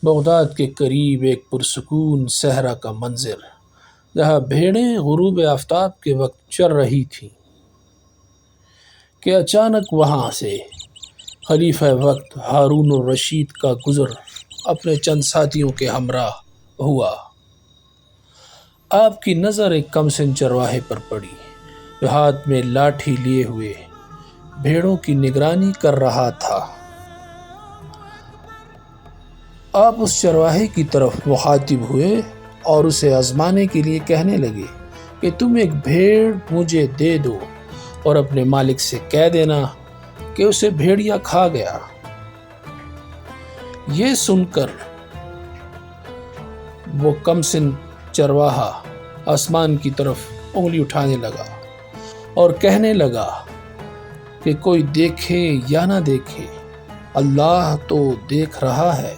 Baghdad کے قریب ایک پرسکون صحرا کا منظر، جہاں بھیڑیں غروب آفتاب کے وقت چر رہی تھیں کہ اچانک وہاں سے خلیفہ وقت ہارون الرشید کا گزر اپنے چند ساتھیوں کے ہمراہ ہوا۔ آپ کی نظر ایک کمسن چرواہے پر پڑی جو ہاتھ میں لاٹھی لیے ہوئے بھیڑوں کی نگرانی کر رہا تھا۔ آپ اس چرواہے کی طرف مخاطب ہوئے اور اسے آزمانے کے لیے کہنے لگے کہ تم ایک بھیڑ مجھے دے دو اور اپنے مالک سے کہہ دینا کہ اسے بھیڑیا کھا گیا۔ یہ سن کر وہ کمسن چرواہا آسمان کی طرف انگلی اٹھانے لگا اور کہنے لگا کہ کوئی دیکھے یا نہ دیکھے، اللہ تو دیکھ رہا ہے۔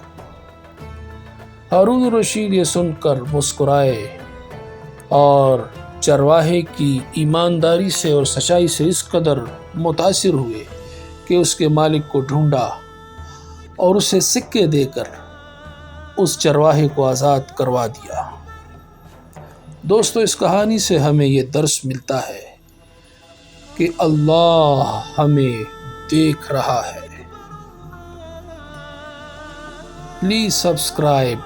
ہارون الرشید یہ سن کر مسکرائے اور چرواہے کی ایمانداری سے اور سچائی سے اس قدر متاثر ہوئے کہ اس کے مالک کو ڈھونڈا اور اسے سکے دے کر اس چرواہے کو آزاد کروا دیا۔ دوستو، اس کہانی سے ہمیں یہ درس ملتا ہے کہ اللہ ہمیں دیکھ رہا ہے۔ Please subscribe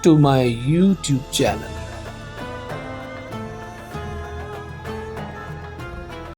to my YouTube channel.